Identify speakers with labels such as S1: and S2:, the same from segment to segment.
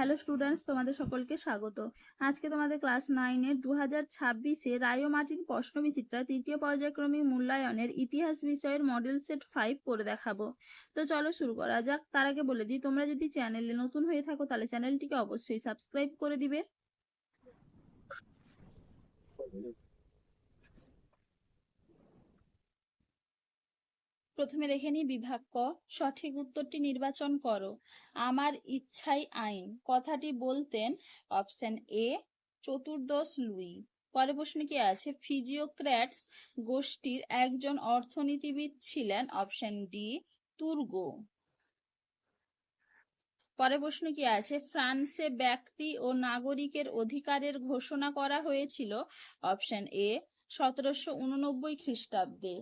S1: Hello students, তোমাদের সকলকে স্বাগত। আজকে তোমাদের ক্লাস 9-এর 2026-এ রায় ও মার্টিন প্রশ্নবিচিত্রা তৃতীয় পর্যায়ক্রমিক মূল্যায়নের ইতিহাস বিষয়ের মডেল সেট 5 করে দেখাবো। তো চলো শুরু করা যাক। তার আগে বলে দিই, তোমরা যদি চ্যানেলে নতুন হয়ে থাকো তাহলে চ্যানেলটিকে অবশ্যই সাবস্ক্রাইব করে দিবে। প্রথমে দেখে নিই বিভাগ ক। সঠিক উত্তরটি নির্বাচন করো। আমার ইচ্ছাই আইন কথাটি বলতেন অপশন এ চতুর্দশ লুই। পরের প্রশ্ন কি আছে? ফিজিওক্র্যাটস গোষ্ঠীর একজন অর্থনীতিবিদ ছিলেন অপশন ডি তুর্গো। পরের প্রশ্ন কি আছে? ফ্রান্সে ব্যক্তি ও নাগরিকের অধিকারের ঘোষণা করা হয়েছিল অপশন এ 1789 খ্রিস্টাব্দে।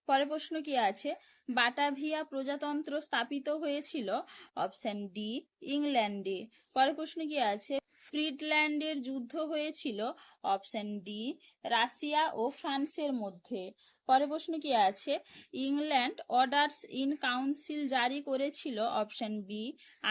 S1: পরের প্রশ্ন কি আছে? বাটাভিয়া প্রজাতন্ত্র স্থাপিত হয়েছিল অপশন ডি ইংল্যান্ডে। পরের প্রশ্ন কি আছে? ফ্রিডল্যান্ডের যুদ্ধ হয়েছিল অপশন ডি রাশিয়া ও ফ্রান্সের মধ্যে। পরের প্রশ্ন কি আছে? ইংল্যান্ড অর্ডার্স ইন কাউন্সিল জারি করেছিল অপশন বি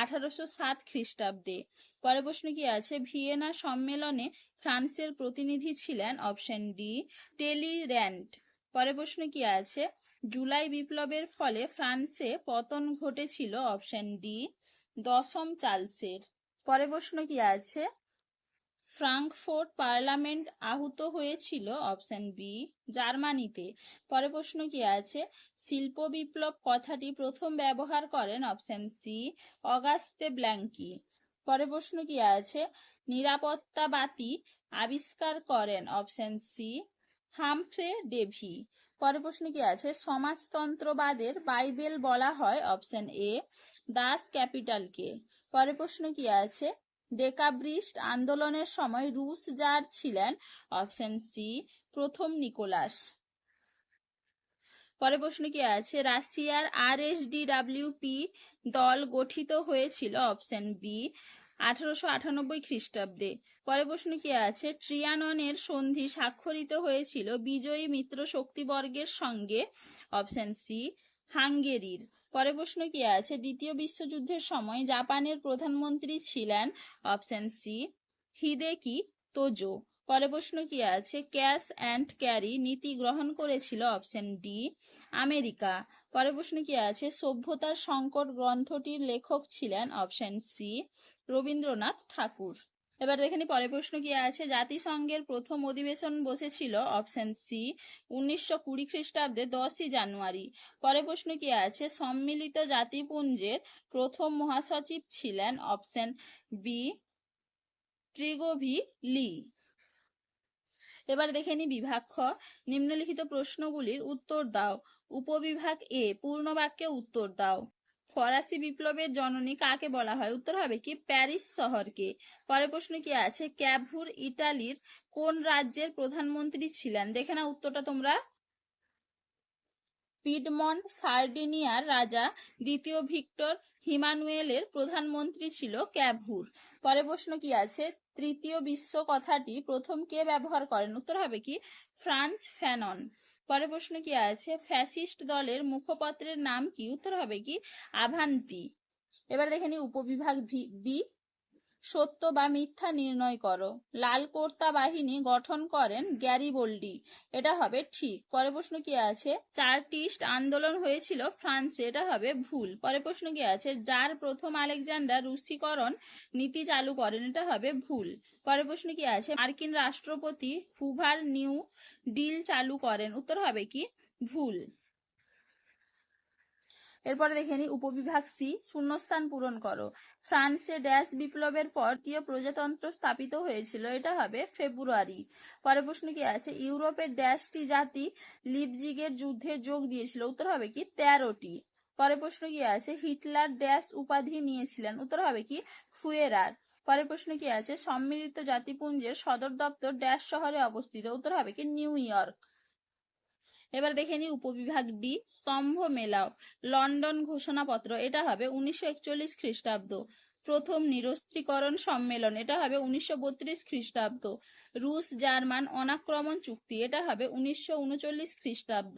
S1: 1807 খ্রিস্টাব্দে। পরের প্রশ্ন কি আছে? ভিয়েনা সম্মেলনে ফ্রান্সের প্রতিনিধি ছিলেন অপশন ডি টেলির্যান্ড। পরের প্রশ্ন কি আছে? জুলাই বিপ্লবের ফলে ফ্রান্সে পতন ঘটেছিল অপশন ডি দশম চার্লসের। পরের প্রশ্ন কি আছে? ফ্রাঙ্কফুর্ট পার্লামেন্ট আহুত হয়েছিল অপশন বি জার্মানিতে। পরের প্রশ্ন কি আছে? শিল্প বিপ্লব কথাটি প্রথম ব্যবহার করেন অপশন সি অগাস্তে ব্ল্যাঙ্কি। পরের প্রশ্ন কি আছে? নিরাপত্তা বাতি আবিষ্কার করেন অপশন সি হামফ্রে ডেভি। পরের প্রশ্ন কি আছে? সমাজতন্ত্রবাদের বাইবেল বলা হয় অপশন এ দাস ক্যাপিটালকে। পরের প্রশ্ন কি আছে? ডেকাব্রিস্ট আন্দোলনের সময় রুশ জার ছিলেন অপশন সি প্রথম নিকোলাস। পরের প্রশ্ন কি আছে? রাশিয়ার RSDWP দল গঠিত হয়েছিল অপশন বি 1898 খ্রিস্টাব্দে। পরের প্রশ্ন কি আছে? ট্রিয়াননের সন্ধি স্বাক্ষরিত হয়েছিল বিজয়ী মিত্র শক্তিবর্গের সঙ্গে অপশন সি হাঙ্গেরির। পরের প্রশ্ন কি আছে? দ্বিতীয় বিশ্বযুদ্ধের সময় জাপানের প্রধানমন্ত্রী ছিলেন অপশন সি হিদেকি তোজো। পরের প্রশ্ন কি আছে? ক্যাশ অ্যান্ড ক্যারি নীতি গ্রহণ করেছিল অপশন ডি আমেরিকা। পরের প্রশ্ন কি আছে? সভ্যতার সংকট গ্রন্থটির লেখক ছিলেন অপশন সি রবীন্দ্রনাথ ঠাকুর। এবার দেখে নি পরের প্রশ্ন কি আছে? জাতিসংঘের প্রথম অধিবেশন বসেছিল অপশন সি 1920 খ্রিস্টাব্দে 10ই জানুয়ারি। পরের প্রশ্ন কি আছে? সম্মিলিত জাতিপুঞ্জের প্রথম মহাসচিব ছিলেন অপশন বি ট্রিগোভি লি। এবার দেখে নি বিভাগ খ। নিম্নলিখিত প্রশ্নগুলির উত্তর দাও। উপবিভাগ এ পূর্ণ বাক্যে উত্তর দাও। ফরাসি বিপ্লবের জননী কাকে বলা হয়? উত্তর হবে কি প্যারিস শহরকে। পরের প্রশ্ন কি আছে? ক্যাভুর ইটালির কোন রাজ্যের প্রধানমন্ত্রী ছিলেন? দেখে না উত্তরটা তোমরা। পিডমন্ট সার্ডিনিয়ার রাজা দ্বিতীয় ভিক্টর হিমানুয়েলের প্রধানমন্ত্রী ছিল ক্যাভুর। পরের প্রশ্ন কি আছে? তৃতীয় বিশ্ব কথাটি প্রথম কে ব্যবহার করেন? উত্তর হবে কি ফ্রান্স ফ্যানন। পরের প্রশ্ন কি আছে? ফ্যাসিস্ট দলের মুখপত্রের নাম কি? উত্তর হবে কি আভান্তি। এবার দেখে নি উপবিভাগ বি সত্য বা মিথ্যা নির্ণয় করো। লাল কোর্তা বাহিনী গঠন করেন গ্যারিবোল্ডি, এটা হবে ঠিক। পরের প্রশ্ন কি আছে? চার্টিস্ট আন্দোলন হয়েছিল ফ্রান্সে, এটা হবে ভুল। পরের প্রশ্ন কি আছে? যার প্রথম আলেকজান্ডার রুশীকরণ নীতি চালু করেন, এটা হবে ভুল। পরের প্রশ্ন কি আছে? মার্কিন রাষ্ট্রপতি হুভার নিউ ডিল চালু করেন, উত্তর হবে কি ভুল। এরপরে দেখে নি উপবিভাগ সি শূন্যস্থান পূরণ করো। ফ্রান্সে ড্যাশ বিপ্লবের পর তৃতীয় প্রজাতন্ত্র স্থাপিত হয়েছিল, এটা হবে ফেব্রুয়ারি। পরের প্রশ্ন কি আছে? ইউরোপের ড্যাশটি জাতি লিপজিগের যুদ্ধে যোগ দিয়েছিল, উত্তর হবে কি 13টি। পরের প্রশ্ন কি আছে? হিটলার ড্যাশ উপাধি নিয়েছিলেন, উত্তর হবে কি ফুয়েরার। পরের প্রশ্ন কি আছে? সম্মিলিত জাতিপুঞ্জের সদর দপ্তর ড্যাশ শহরে অবস্থিত, উত্তর হবে কি নিউ ইয়র্ক। এবার দেখে নি উপবিভাগ ডি স্তম্ভ মেলাও। লন্ডন ঘোষণাপত্র, এটা হবে 1941 খ্রিস্টাব্দ। প্রথম নিরস্ত্রীকরণ সম্মেলন, এটা হবে 1932 খ্রিস্টাব্দ। রুশ জার্মান অনাক্রমণ চুক্তি, এটা হবে 1939 খ্রিস্টাব্দ।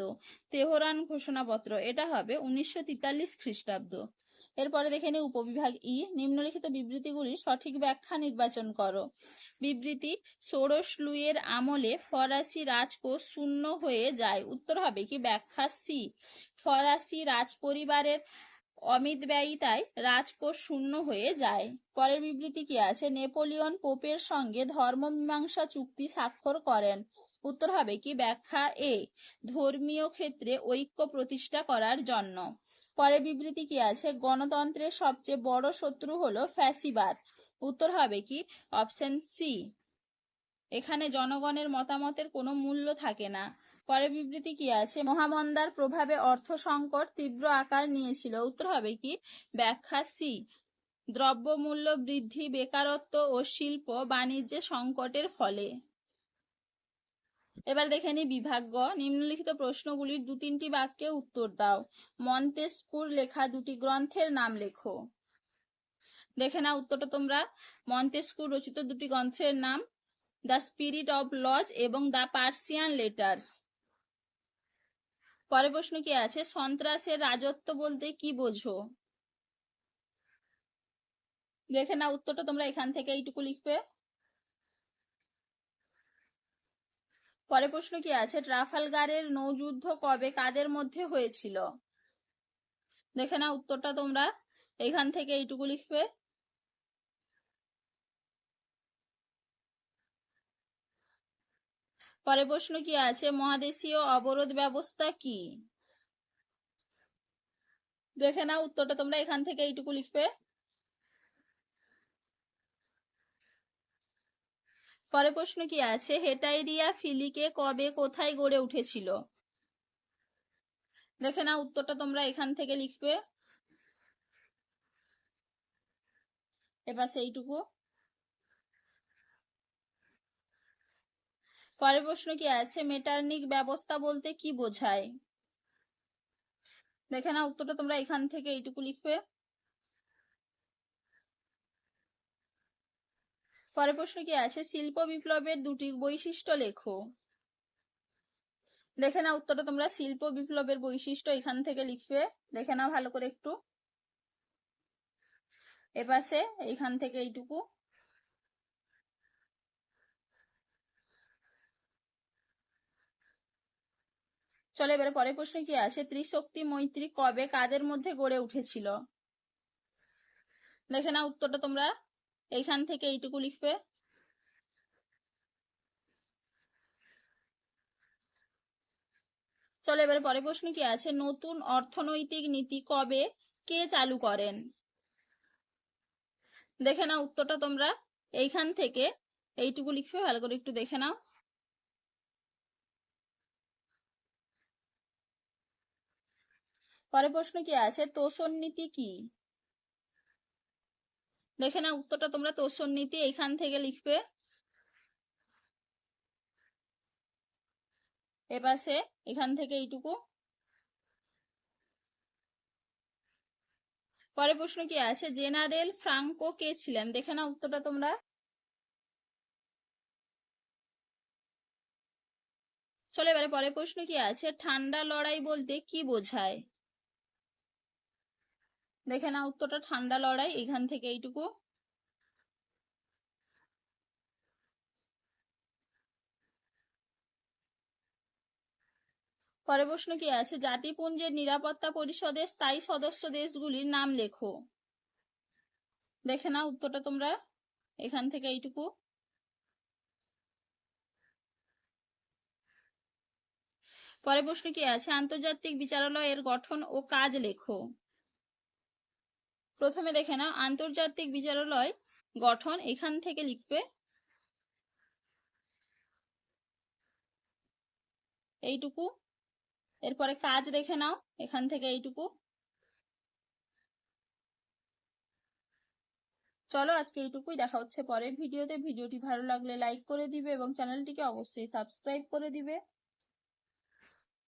S1: তেহরান ঘোষণাপত্র, এটা হবে 1943 খ্রিস্টাব্দ। এরপরে দেখে নিই উপবিভাগ ই, নিম্নলিখিত বিবৃতিগুলির সঠিক ব্যাখ্যা নির্বাচন করো। বিবৃতি, ষোড়শ লুইয়ের আমলে ফরাসি রাজকোষ শূন্য হয়ে যায়। উত্তর হবে কি? ব্যাখ্যা সি, ফরাসি রাজ পরিবারের অমিতব্যয়িতায় রাজকোষ শূন্য হয়ে যায়। পরের বিবৃতি কি আছে? নেপোলিয়ন পোপের সঙ্গে ধর্মমীমাংসা চুক্তি স্বাক্ষর করেন। উত্তর হবে কি? ব্যাখ্যা এ, ধর্মীয় ক্ষেত্রে ঐক্য প্রতিষ্ঠা করার জন্য। পরের বিবৃতি কি আছে? গণতন্ত্রের সবচেয়ে বড় শত্রু হলো ফ্যাসিবাদ। উত্তর হবে কি? অপশন সি, এখানে জনগণের মতামতের কোনো মূল্য থাকে না। পরের বিবৃতি কি আছে? মহামন্দার প্রভাবে অর্থ সংকট তীব্র আকার নিয়েছিল। উত্তর হবে কি? ব্যাখ্যা সি, দ্রব্যমূল্য বৃদ্ধি, বেকারত্ব ও শিল্প বাণিজ্যে সংকটের ফলে। এবার দেখে নি বিভাগ গ, নিম্নলিখিত প্রশ্নগুলির 2-3টি বাক্যে উত্তর দাও। মন্তেস্কুর লেখা দুটি গ্রন্থের নাম লেখো। দেখে না উত্তরটা তোমরা। মন্তেস্কুর রচিত দুটি গ্রন্থের নাম দ্য স্পিরিট অব লজ এবং দ্য পার্সিয়ান লেটার্স। পরের প্রশ্ন কি আছে? সন্ত্রাসের রাজত্ব বলতে কি বোঝো? দেখে না উত্তরটা তোমরা এখান থেকে এইটুকু লিখবে। পরের প্রশ্ন কি আছে? ট্রাফালগারের নৌযুদ্ধ কবে কাদের মধ্যে হয়েছিল? দেখে না উত্তরটা তোমরা এখান থেকে এইটুকু লিখবে। পরের প্রশ্ন কি আছে? মহাদেশীয় অবরোধ ব্যবস্থা কি? দেখে না উত্তরটা তোমরা এখান থেকে এইটুকু লিখবে। পরের প্রশ্ন কি আছে? হেটাইরিয়া ফিলিকে কবে কোথায় গড়ে উঠেছিল? দেখে না উত্তরটা তোমরা এখান থেকে লিখবে। এবার সেইটুকু। পরের প্রশ্ন কি আছে? মেটারনিক ব্যবস্থা বলতে কি বোঝায়? দেখে না উত্তরটা তোমরা এখান থেকে এইটুকু লিখবে। পরের প্রশ্ন কি আছে? শিল্প বিপ্লবের দুটি বৈশিষ্ট্য লেখো। দেখে না উত্তরটা তোমরা শিল্প বিপ্লবের বৈশিষ্ট্য এখান থেকে লিখবে। দেখে নাও ভালো করে একটু। এপাশে এইখান থেকে এইটুকু। চলো এবারে পরের প্রশ্ন কি আছে? ত্রিশক্তি মৈত্রী কবে কাদের মধ্যে গড়ে উঠেছিল? দেখে না উত্তরটা তোমরা এইখান থেকে এইটুকু লিখবে। চলো এবারে পরের প্রশ্ন কি আছে? নতুন অর্থনৈতিক নীতি কবে কে চালু করেন? দেখে নাও উত্তরটা তোমরা এইখান থেকে এইটুকু লিখবে। ভালো করে একটু দেখে নাও। পরের প্রশ্ন কি আছে? তোষণ নীতি কি? দেখে নাও উত্তরটা তোমরা তোষণ নীতি এইখান থেকে লিখবে। এপাশে এখান থেকে এইটুকু। পরের প্রশ্ন কি আছে? জেনারেল ফ্রাঙ্কো কে ছিলেন? দেখে নাও উত্তরটা তোমরা। চলো এবারে পরের প্রশ্ন কি আছে? ঠান্ডা লড়াই বলতে কি বোঝায়? দেখে নাও উত্তরটা ঠান্ডা লড়াই এখান থেকে এইটুকু। পরের প্রশ্ন কি আছে? জাতিপুঞ্জের নিরাপত্তা পরিষদের স্থায়ী সদস্য দেশগুলির নাম লেখো। দেখে নাও উত্তরটা তোমরা এখান থেকে এইটুকু। পরের প্রশ্ন কি আছে? আন্তর্জাতিক বিচারালয়ের গঠন ও কাজ লেখো। প্রথমে দেখে নাও আন্তর্জাতিক বিচারালয় গঠন এখান থেকে লিখবে এইটুকু। এরপরে কাজ দেখে নাও এখান থেকে এইটুকু। চলো আজকে এইটুকুই, দেখা হচ্ছে পরের ভিডিওতে। ভিডিওটি ভালো লাগলে লাইক করে দিবে এবং চ্যানেলটিকে অবশ্যই সাবস্ক্রাইব করে দিবে।